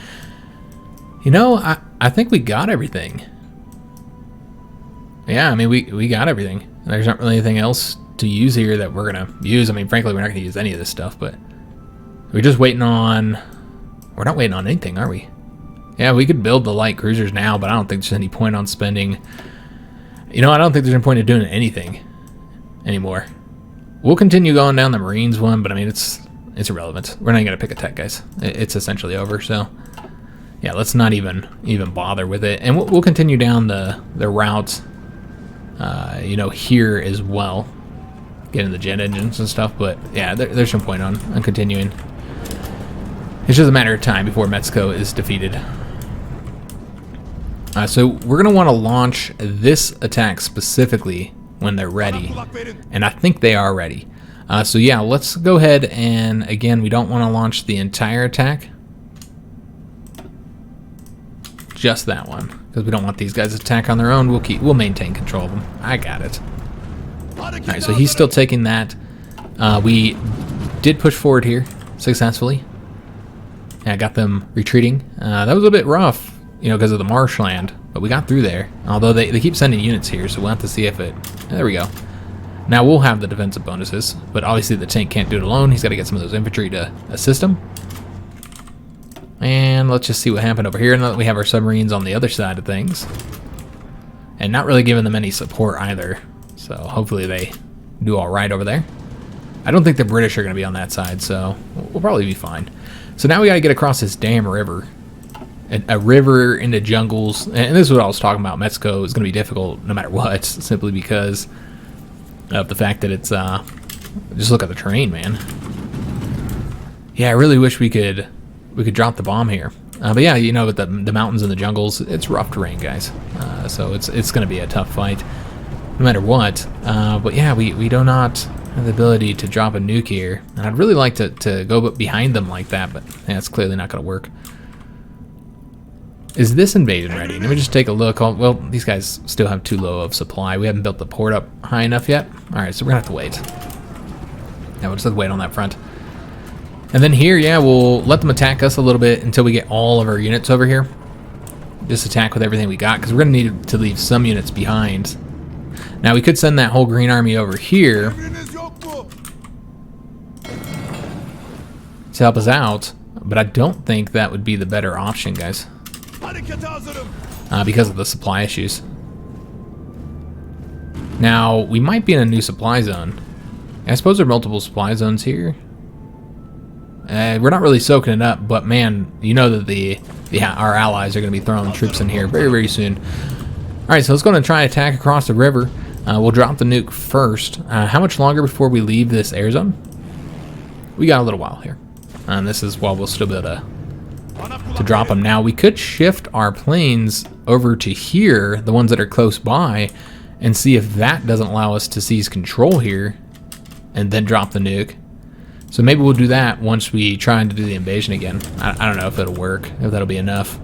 You know, I think we got everything. Yeah, I mean, we got everything. There's not really anything else to use here that we're gonna use. I mean, frankly, we're not gonna use any of this stuff, but we're just waiting on... We're not waiting on anything, are we? Yeah, we could build the light cruisers now, but I don't think there's any point on spending... You know, I don't think there's any point in doing anything anymore. We'll continue going down the Marines one, but I mean, it's irrelevant. We're not gonna pick a tech, guys. It's essentially over, so... yeah, let's not even bother with it. And we'll continue down the route, you know, here as well, getting the jet engines and stuff. But yeah, there's no point on continuing. It's just a matter of time before Mexico is defeated. So we're going to want to launch this attack specifically when they're ready, and I think they are ready. So yeah, let's go ahead, and again, we don't want to launch the entire attack, just that one, because we don't want these guys to attack on their own. We'll maintain control of them. I got it. All right, so he's still taking that. We did push forward here successfully. Yeah, I got them retreating. That was a bit rough, you know, because of the marshland, but we got through there. Although they keep sending units here, so we'll have to see if it... There we go. Now we'll have the defensive bonuses, but obviously the tank can't do it alone. He's got to get some of those infantry to assist him. And let's just see what happened over here. Now that we have our submarines on the other side of things, and not really giving them any support either, so hopefully they do all right over there. I don't think the British are going to be on that side, so we'll probably be fine. So now we got to get across this damn river. A river into jungles, and this is what I was talking about. Mexico is going to be difficult no matter what, simply because of the fact that it's, just look at the terrain, man. Yeah, I really wish we could drop the bomb here. But yeah, you know, with the mountains and the jungles, it's rough terrain, guys. So it's going to be a tough fight, no matter what. But yeah, we do not have the ability to drop a nuke here, and I'd really like to go behind them like that, but yeah, it's clearly not going to work. Is this invasion ready? Let me just take a look. Well, these guys still have too low of supply. We haven't built the port up high enough yet. Alright, so we're going to have to wait. Yeah, we'll just have to wait on that front. And then here, yeah, we'll let them attack us a little bit until we get all of our units over here. Just attack with everything we got, because we're going to need to leave some units behind. Now, we could send that whole green army over here to help us out, but I don't think that would be the better option, guys. Because of the supply issues. Now, we might be in a new supply zone. I suppose there are multiple supply zones here. We're not really soaking it up, but man, you know that our allies are going to be throwing troops in here very, very soon. Alright, so let's go and try and attack across the river. We'll drop the nuke first. How much longer before we leave this air zone? We got a little while here. And this is while we'll still be able to drop them. Now, we could shift our planes over to here, the ones that are close by, and see if that doesn't allow us to seize control here, and then drop the nuke. So maybe we'll do that once we try to do the invasion again. I don't know if it'll work, if that'll be enough.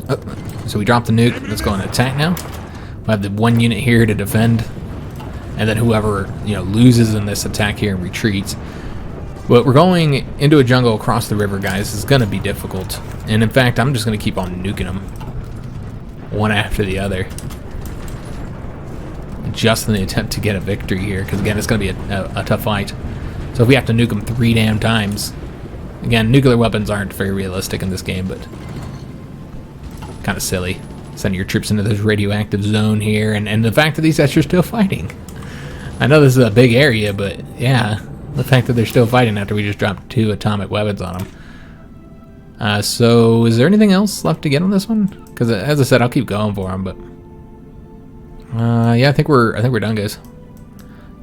Oh, so we drop the nuke. Let's go and attack now. We'll have the one unit here to defend, and then whoever, you know, loses in this attack here and retreats. But we're going into a jungle across the river, guys. It's going to be difficult. And in fact, I'm just going to keep on nuking them one after the other, just in the attempt to get a victory here, because again, it's going to be a tough fight. So if we have to nuke them 3 damn times, again, nuclear weapons aren't very realistic in this game, but kind of silly sending your troops into this radioactive zone here, and the fact that these guys are still fighting. I know this is a big area, but yeah, the fact that they're still fighting after we just dropped 2 atomic weapons on them. So is there anything else left to get on this one? Because as I said, I'll keep going for them, but yeah, I think we're done, guys.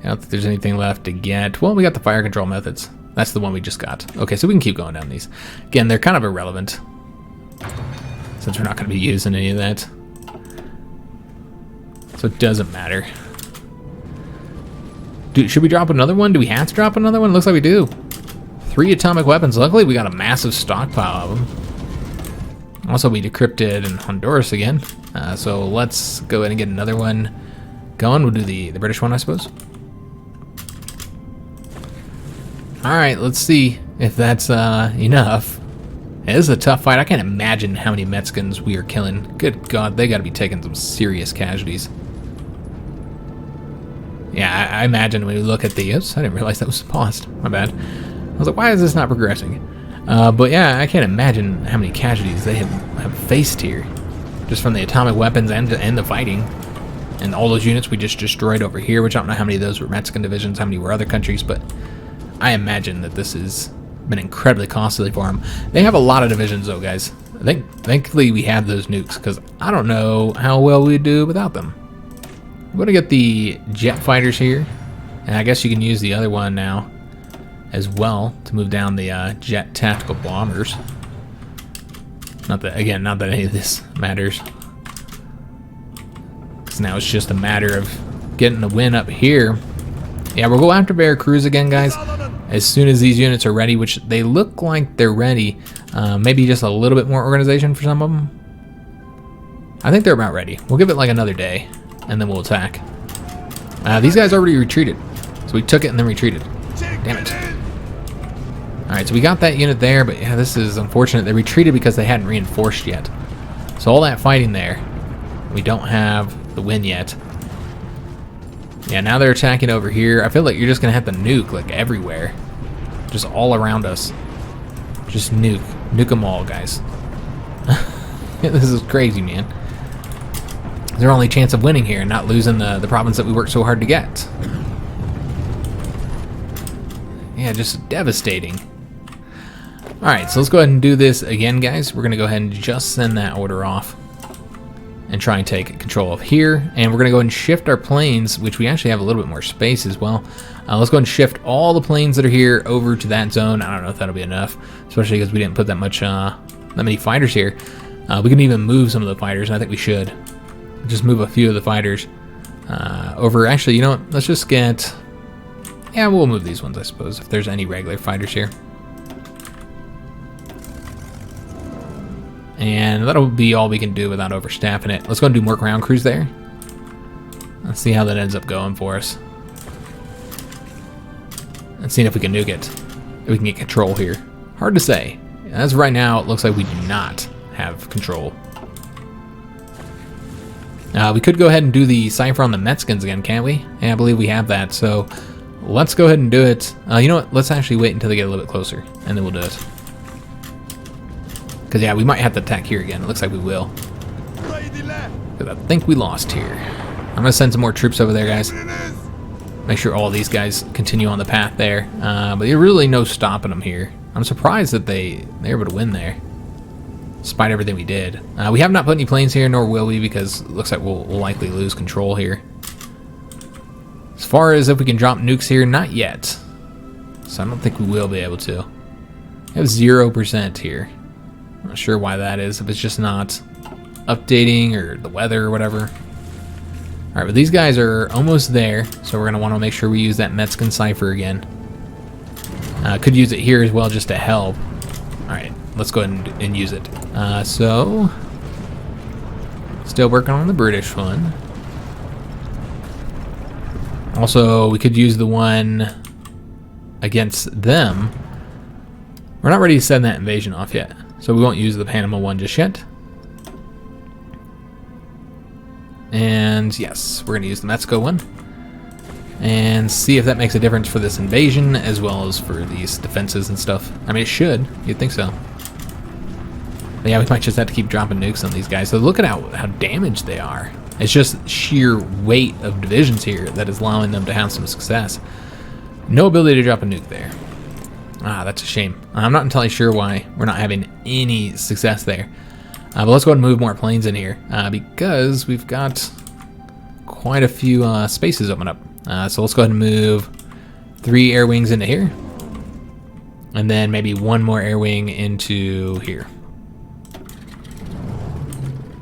I don't think there's anything left to get. Well, we got the fire control methods. That's the one we just got. Okay, so we can keep going down these. Again, they're kind of irrelevant, since we're not going to be using any of that. So it doesn't matter. Dude, should we drop another one? Do we have to drop another one? Looks like we do. 3 atomic weapons. Luckily, we got a massive stockpile of them. Also, we decrypted in Honduras again. So let's go ahead and get another one going. We'll do the British one, I suppose. Alright, let's see if that's enough. It is a tough fight. I can't imagine how many Mexicans we are killing. Good God, they got to be taking some serious casualties. Yeah, I imagine when we look at the... Oops, I didn't realize that was paused. My bad. I was like, why is this not progressing? But yeah, I can't imagine how many casualties they have faced here. Just from the atomic weapons and the fighting. And all those units we just destroyed over here, which I don't know how many of those were Mexican divisions, how many were other countries, but I imagine that this has been incredibly costly for them. They have a lot of divisions though, guys. Thankfully we have those nukes, because I don't know how well we'd do without them. I'm going to get the jet fighters here, and I guess you can use the other one now as well to move down the jet tactical bombers. Not that any of this matters, because now it's just a matter of getting the win up here. Yeah, we'll go after Veracruz again, guys, as soon as these units are ready, which they look like they're ready. Maybe just a little bit more organization for some of them. I think they're about ready. We'll give it like another day, and then we'll attack. These guys already retreated, so we took it and then retreated. Damn it. Alright, so we got that unit there, but yeah, this is unfortunate. They retreated because they hadn't reinforced yet. So all that fighting there, we don't have the win yet. Yeah, now they're attacking over here. I feel like you're just going to have to nuke, like, everywhere. Just all around us. Just nuke. Nuke them all, guys. This is crazy, man. It's our only chance of winning here and not losing the province that we worked so hard to get. Yeah, just devastating. Alright, so let's go ahead and do this again, guys. We're going to go ahead and just send that order off and try and take control of here. And we're going to go ahead and shift our planes, which we actually have a little bit more space as well. Let's go ahead and shift all the planes that are here over to that zone. I don't know if that'll be enough, especially because we didn't put that many fighters here. We can even move some of the fighters, and I think we should. Just move a few of the fighters over. Actually, you know what? Let's just get... Yeah, we'll move these ones, I suppose, if there's any regular fighters here. And that'll be all we can do without overstaffing it. Let's go and do more ground crews there. Let's see how that ends up going for us. And seeing if we can nuke it. If we can get control here. Hard to say. As of right now, it looks like we do not have control. We could go ahead and do the cipher on the Mexicans again, can't we? Yeah, I believe we have that, so let's go ahead and do it. You know what? Let's actually wait until they get a little bit closer, and then we'll do it. Because, yeah, we might have to attack here again. It looks like we will. Because I think we lost here. I'm going to send some more troops over there, guys. Make sure all these guys continue on the path there. But there's really no stopping them here. I'm surprised that they were able to win there, despite everything we did. We have not put any planes here, nor will we, because it looks like we'll likely lose control here. As far as if we can drop nukes here, not yet. So I don't think we will be able to. We have 0% here. I'm not sure why that is, if it's just not updating or the weather or whatever. Alright, but these guys are almost there, so we're going to want to make sure we use that Mexican cipher again. Could use it here as well just to help. Alright, let's go ahead and use it. So, still working on the British one. Also, we could use the one against them. We're not ready to send that invasion off yet, so we won't use the Panama one just yet. And yes, we're going to use the Mexico one. And see if that makes a difference for this invasion, as well as for these defenses and stuff. I mean, it should. You'd think so. But yeah, we might just have to keep dropping nukes on these guys. So look at how damaged they are. It's just sheer weight of divisions here that is allowing them to have some success. No ability to drop a nuke there. Ah, that's a shame. I'm not entirely sure why we're not having any success there. But let's go ahead and move more planes in here, because we've got quite a few spaces open up. So let's go ahead and move 3 air wings into here, and then maybe 1 more air wing into here.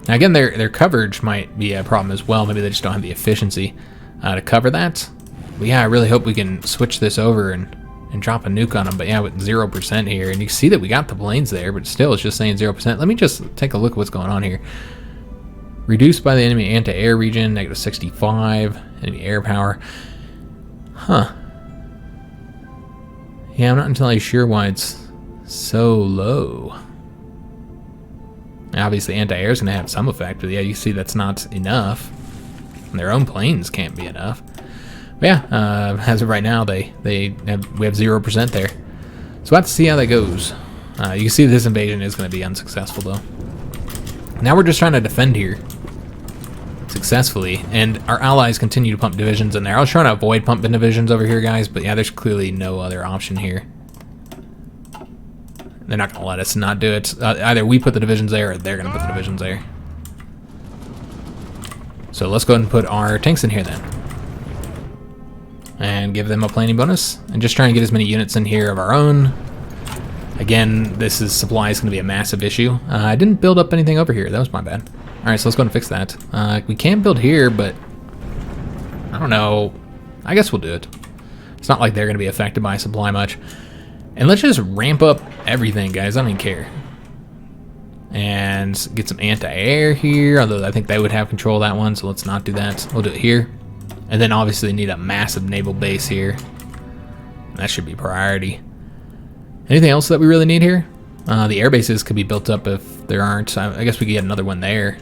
Now again, their coverage might be a problem as well. Maybe they just don't have the efficiency to cover that. But yeah, I really hope we can switch this over and drop a nuke on them. But yeah, with 0% here, and you can see that we got the planes there, but still it's just saying 0%. Let me just take a look at what's going on here. Reduced by the enemy anti-air region, -65, enemy air power. Huh. Yeah, I'm not entirely sure why it's so low. Obviously, anti-air is going to have some effect, but yeah, you see that's not enough. And their own planes can't be enough. But yeah, as of right now, we have 0% there. So we'll have to see how that goes. You can see this invasion is going to be unsuccessful, though. Now we're just trying to defend here successfully, and our allies continue to pump divisions in there. I was trying to avoid pumping divisions over here, guys, but yeah, there's clearly no other option here. They're not going to let us not do it. Either we put the divisions there or they're going to put the divisions there. So let's go ahead and put our tanks in here then. And give them a planning bonus. And just try and get as many units in here of our own. Again, this is supply is going to be a massive issue. I didn't build up anything over here. That was my bad. Alright, so let's go and fix that. We can build here, but I don't know. I guess we'll do it. It's not like they're going to be affected by supply much. And let's just ramp up everything, guys. I don't even care. And get some anti-air here, although I think they would have control of that one, so let's not do that. We'll do it here. And then obviously need a massive naval base here. That should be priority. Anything else that we really need here? The air bases could be built up if there aren't. I guess we could get another one there.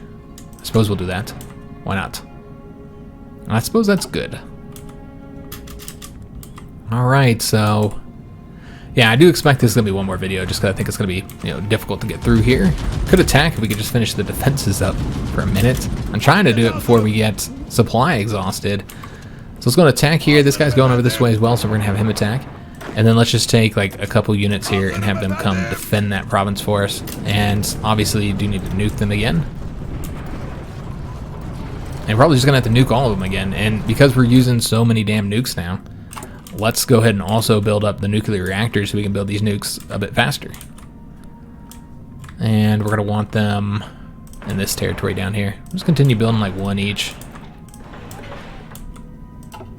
I suppose we'll do that. Why not? I suppose that's good. Alright, so yeah, I do expect this is going to be one more video just because I think it's going to be, difficult to get through here. Could attack if we could just finish the defenses up for a minute. I'm trying to do it before we get supply exhausted. So let's go and attack here. This guy's going over this way as well, so we're going to have him attack. And then let's just take like a couple units here and have them come defend that province for us. And obviously you do need to nuke them again. And we're probably just going to have to nuke all of them again. And because we're using so many damn nukes now, let's go ahead and also build up the nuclear reactors so we can build these nukes a bit faster. And we're going to want them in this territory down here. Just continue building like one each.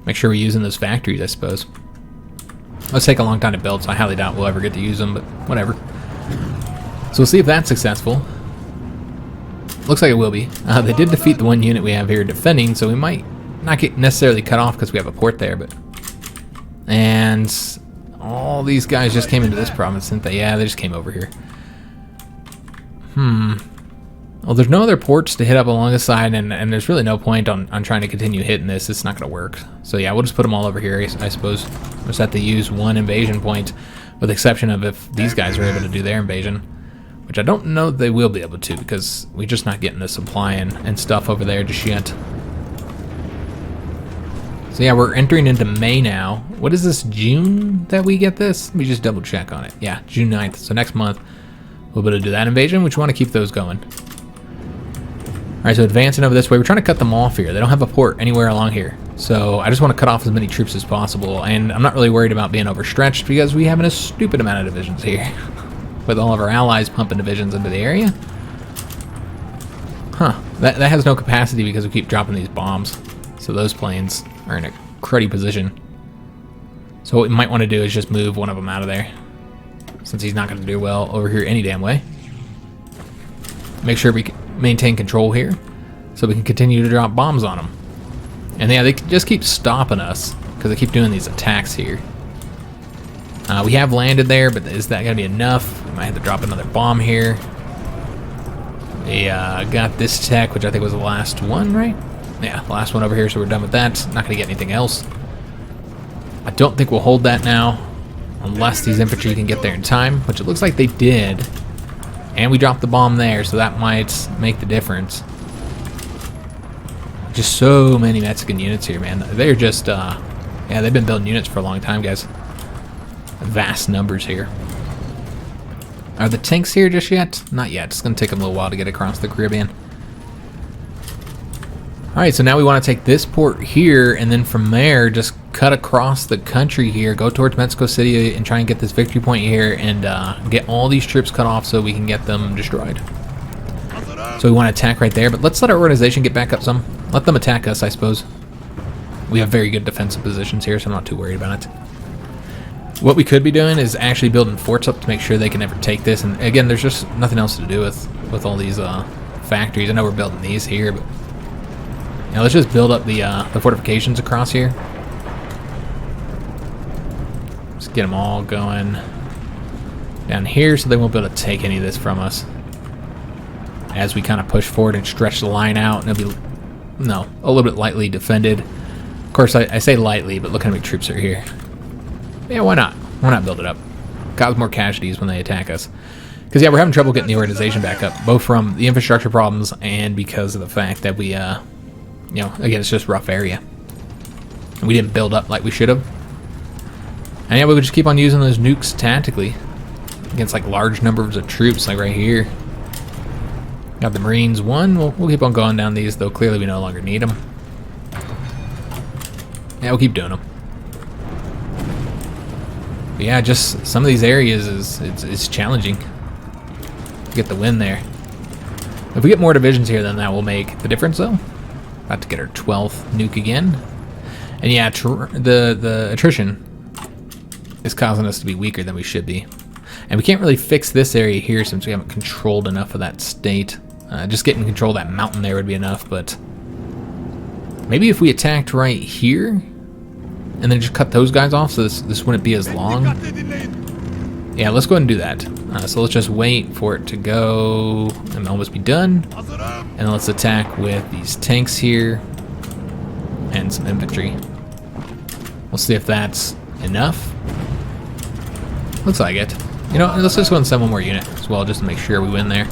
Make sure we're using those factories, I suppose. Let's take a long time to build, so I highly doubt we'll ever get to use them, but whatever. So we'll see if that's successful. Looks like it will be. They did defeat the one unit we have here defending, so we might not get necessarily cut off because we have a port there, but... And all these guys just came into this province, didn't they? Yeah, they just came over here. Well, there's no other ports to hit up along the side, and there's really no point on trying to continue hitting this. It's not going to work. So yeah, we'll just put them all over here, I suppose. We'll just have to use one invasion point, with the exception of if these guys are able to do their invasion. Which I don't know they will be able to, because we're just not getting the supply and stuff over there just yet. So yeah, we're entering into May now. What is this, June that we get this? Let me just double check on it. Yeah, June 9th. So next month, we'll be able to do that invasion, which we want to keep those going. Alright, so advancing over this way. We're trying to cut them off here. They don't have a port anywhere along here. So I just want to cut off as many troops as possible. And I'm not really worried about being overstretched because we have a stupid amount of divisions here. With all of our allies pumping divisions into the area. Huh. That has no capacity because we keep dropping these bombs. So those planes are in a cruddy position. So what we might want to do is just move one of them out of there. Since he's not going to do well over here any damn way. Make sure we maintain control here. So we can continue to drop bombs on them. And yeah, they just keep stopping us. Because they keep doing these attacks here. We have landed there, but is that going to be enough? We might have to drop another bomb here. We got this tech, which I think was the last one, right? Yeah, last one over here, so we're done with that. Not going to get anything else. I don't think we'll hold that now, unless these infantry can get there in time, which it looks like they did. And we dropped the bomb there, so that might make the difference. Just so many Mexican units here, man. They're just, yeah, they've been building units for a long time, guys. Vast numbers here. Are the tanks here just yet? Not yet. It's going to take them a little while to get across the Caribbean. Alright, so now we want to take this port here, and then from there, just cut across the country here, go towards Mexico City, and try and get this victory point here, and get all these troops cut off so we can get them destroyed. So we want to attack right there, but let's let our organization get back up some. Let them attack us, I suppose. We have very good defensive positions here, so I'm not too worried about it. What we could be doing is actually building forts up to make sure they can never take this. And again, there's just nothing else to do with all these factories. I know we're building these here, but let's just build up the fortifications across here. Just get them all going down here so they won't be able to take any of this from us. As we kind of push forward and stretch the line out, and it'll be, a little bit lightly defended. Of course, I say lightly, but look how many troops are here. Yeah, why not? Why not build it up? Cause more casualties when they attack us. Because, yeah, we're having trouble getting the organization back up. Both from the infrastructure problems and because of the fact that we, again, it's just a rough area. And we didn't build up like we should have. And yeah, we would just keep on using those nukes tactically. against like large numbers of troops, like right here. Got the Marines 1. We'll keep on going down these, though clearly we no longer need them. Yeah, we'll keep doing them. But yeah, just some of these areas it's challenging to get the win there. If we get more divisions here, then that will make the difference, though. About to get our 12th nuke again. And yeah, the attrition is causing us to be weaker than we should be. And we can't really fix this area here since we haven't controlled enough of that state. Just getting control of that mountain there would be enough, but maybe if we attacked right here and then just cut those guys off so this wouldn't be as long. Yeah, let's go ahead and do that. So let's just wait for it to go and almost be done. And let's attack with these tanks here and some infantry. We'll see if that's enough. Looks like it. You know, let's just go and send one more unit as well, just to make sure we win there.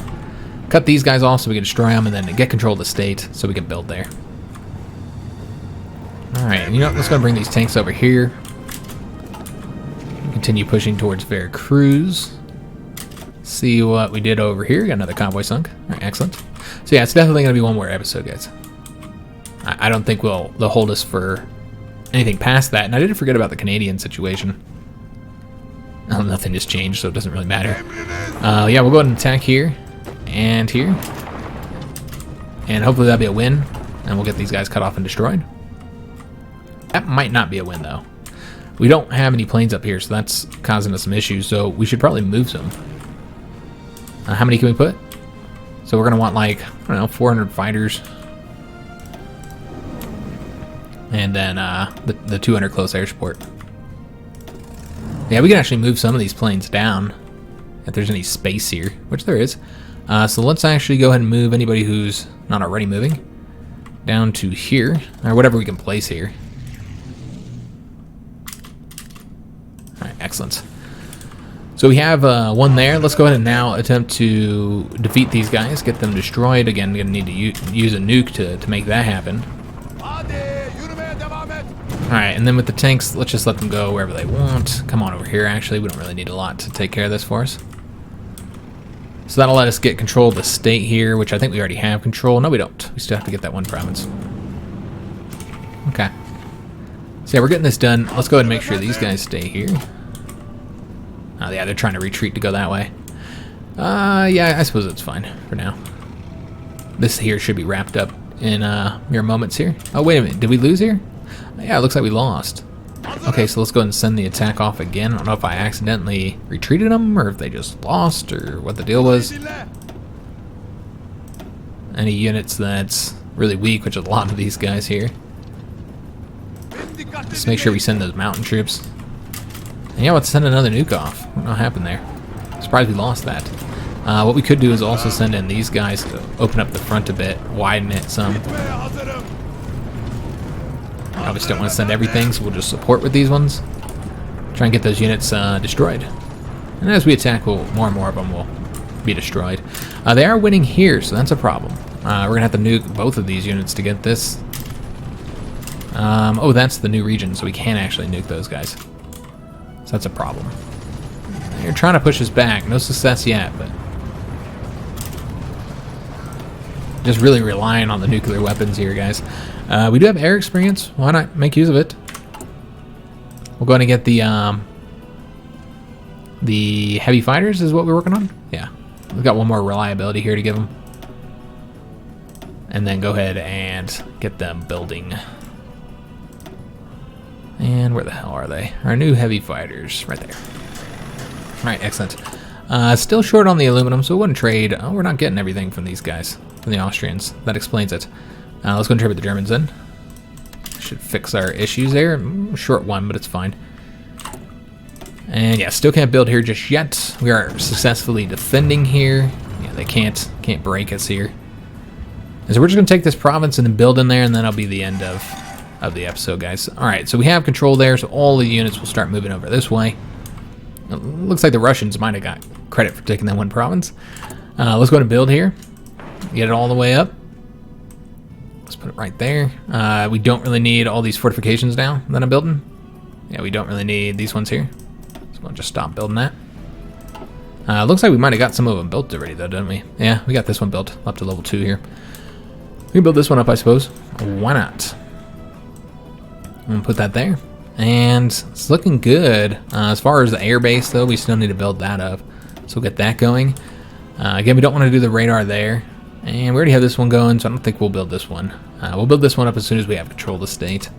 Cut these guys off so we can destroy them, and then get control of the state so we can build there. Alright, you know, let's go and bring these tanks over here. Continue pushing towards Veracruz. See what we did over here. Got another convoy sunk. Alright, excellent. So yeah, it's definitely going to be one more episode, guys. I don't think they'll hold us for anything past that. And I didn't forget about the Canadian situation. Oh, nothing has changed, so it doesn't really matter. Yeah, we'll go ahead and attack here and here. And hopefully that'll be a win. And we'll get these guys cut off and destroyed. That might not be a win, though. We don't have any planes up here, so that's causing us some issues. So we should probably move some. How many can we put? So we're going to want, like, I don't know, 400 fighters. And then the 200 close air support. Yeah, we can actually move some of these planes down if there's any space here, which there is. So let's actually go ahead and move anybody who's not already moving down to here, or whatever we can place here. All right, excellent. So we have one there. Let's go ahead and now attempt to defeat these guys, get them destroyed. Again, we're going to need to use a nuke to make that happen. Alright, and then with the tanks, let's just let them go wherever they want. Come on over here, actually. We don't really need a lot to take care of this for us. So that'll let us get control of the state here, which I think we already have control. No, we don't. We still have to get that one province. Okay. So yeah, we're getting this done. Let's go ahead and make sure these guys stay here. Oh yeah, they're trying to retreat to go that way. Yeah, I suppose it's fine for now. This here should be wrapped up in mere moments here. Oh, wait a minute. Did we lose here? Yeah, it looks like we lost. Okay, so let's go ahead and send the attack off again. I don't know if I accidentally retreated them or if they just lost or what the deal was. Any units that's really weak, which is a lot of these guys here. Just make sure we send those mountain troops. And yeah, let's send another nuke off. I don't know what happened there. Surprised we lost that. What we could do is also send in these guys to open up the front a bit, widen it some. Obviously don't want to send everything, so we'll just support with these ones. Try and get those units destroyed. And as we attack, more and more of them will be destroyed. They are winning here, so that's a problem. We're going to have to nuke both of these units to get this. Oh, that's the new region, so we can actually nuke those guys. So that's a problem. You're trying to push us back. No success yet, but just really relying on the nuclear weapons here, guys. We do have air experience. Why not make use of it? We'll go ahead and get the heavy fighters is what we're working on. Yeah, we've got one more reliability here to give them, and then go ahead and get them building. And where the hell are they? Our new heavy fighters, right there. All right, excellent. Still short on the aluminum, so we wouldn't trade. Oh, we're not getting everything from these guys, from the Austrians. That explains it. Let's go and trade with the Germans then. Should fix our issues there. Short one, but it's fine. And yeah, still can't build here just yet. We are successfully defending here. Yeah, they can't break us here. And so we're just gonna take this province and then build in there, and then that'll be the end of the episode, guys. All right, so we have control there, so all the units will start moving over this way. It looks like the Russians might have got credit for taking that one province. Let's go and build here. Get it all the way up. Let's put it right there. We don't really need all these fortifications now that I'm building. Yeah, we don't really need these ones here. So we'll just stop building that. Looks like we might have got some of them built already, though, didn't we? Yeah, we got this one built up to level 2 here. We can build this one up, I suppose. Why not? I'm going to put that there. And it's looking good. As far as the air base, though, we still need to build that up. So we'll get that going. Again, we don't want to do the radar there. And we already have this one going, so I don't think we'll build this one. We'll build this one up as soon as we have control of the state.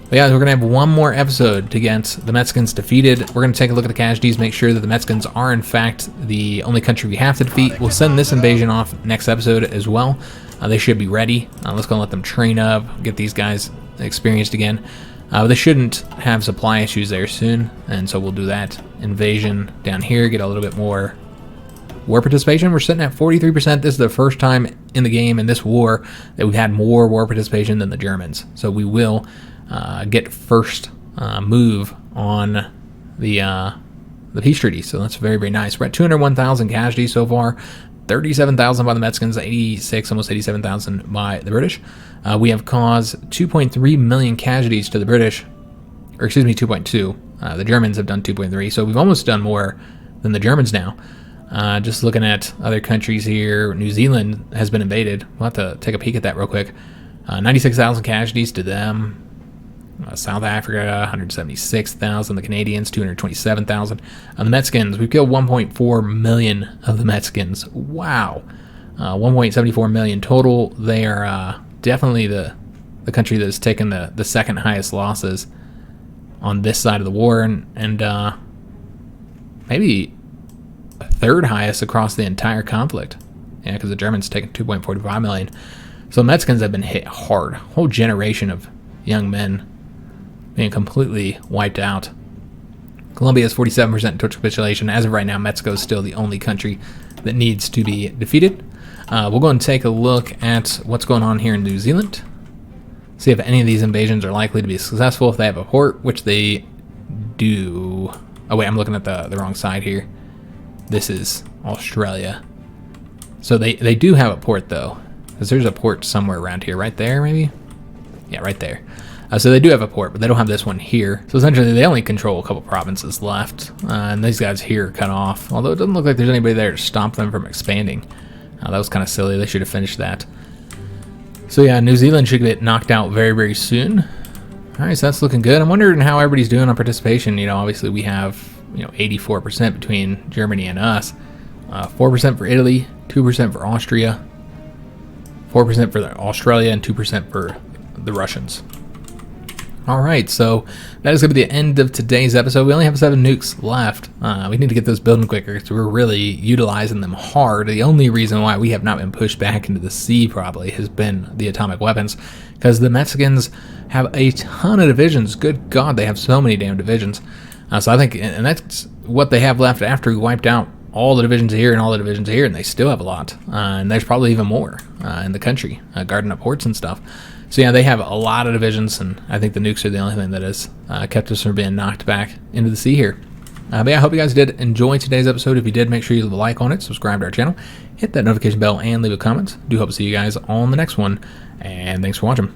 But yeah, we're going to have one more episode to get the Mexicans defeated. We're going to take a look at the casualties, make sure that the Mexicans are in fact the only country we have to defeat. We'll send this invasion off next episode as well. They should be ready. Let's go let them train up, get these guys experienced again. They shouldn't have supply issues there soon, and so we'll do that invasion down here, get a little bit more war participation. We're sitting at 43%. This is the first time in the game in this war that we've had more war participation than the Germans. So we will get first move on the peace treaty. So that's very, very nice. We're at 201,000 casualties so far. 37,000 by the Mexicans, 86, almost 87,000 by the British. We have caused 2.3 million casualties to the British, or excuse me, 2.2. The Germans have done 2.3, so we've almost done more than the Germans now. Just looking at other countries here, New Zealand has been invaded. We'll have to take a peek at that real quick. 96,000 casualties to them. South Africa, 176,000. The Canadians, 227,000. The Mexicans, we've killed 1.4 million of the Mexicans. Wow. 1.74 million total. They are definitely the country that has taken the second highest losses on this side of the war, and maybe third highest across the entire conflict. Yeah, because the Germans taken 2.45 million. So the Mexicans have been hit hard. Whole generation of young men being completely wiped out. Colombia has 47% total capitulation. As of right now, Mexico is still the only country that needs to be defeated. We'll go and take a look at what's going on here in New Zealand. See if any of these invasions are likely to be successful, if they have a port, which they do. Oh wait, I'm looking at the wrong side here. This is Australia. So they do have a port though, because there's a port somewhere around here, right there maybe? Yeah, right there. So they do have a port, but they don't have this one here. So essentially they only control a couple provinces left, and these guys here are cut off, although it doesn't look like there's anybody there to stop them from expanding. That was kind of silly. They should have finished that. So yeah, New Zealand should get knocked out very, very soon. All right, so that's looking good. I'm wondering how everybody's doing on participation. You know, obviously we have 84% between Germany and us, 4% for Italy, 2% for Austria, 4% for Australia, and 2% for the Russians. All right, so that is going to be the end of today's episode. We only have 7 nukes left. We need to get those building quicker because we're really utilizing them hard. The only reason why we have not been pushed back into the sea probably has been the atomic weapons, because the Mexicans have a ton of divisions. Good God, they have so many damn divisions. So I think, and that's what they have left after we wiped out all the divisions here and all the divisions here, and they still have a lot. And there's probably even more in the country, guarding up ports and stuff. So yeah, they have a lot of divisions, and I think the nukes are the only thing that has kept us from being knocked back into the sea here. But yeah, I hope you guys did enjoy today's episode. If you did, make sure you leave a like on it, subscribe to our channel, hit that notification bell, and leave a comment. Do hope to see you guys on the next one, and thanks for watching.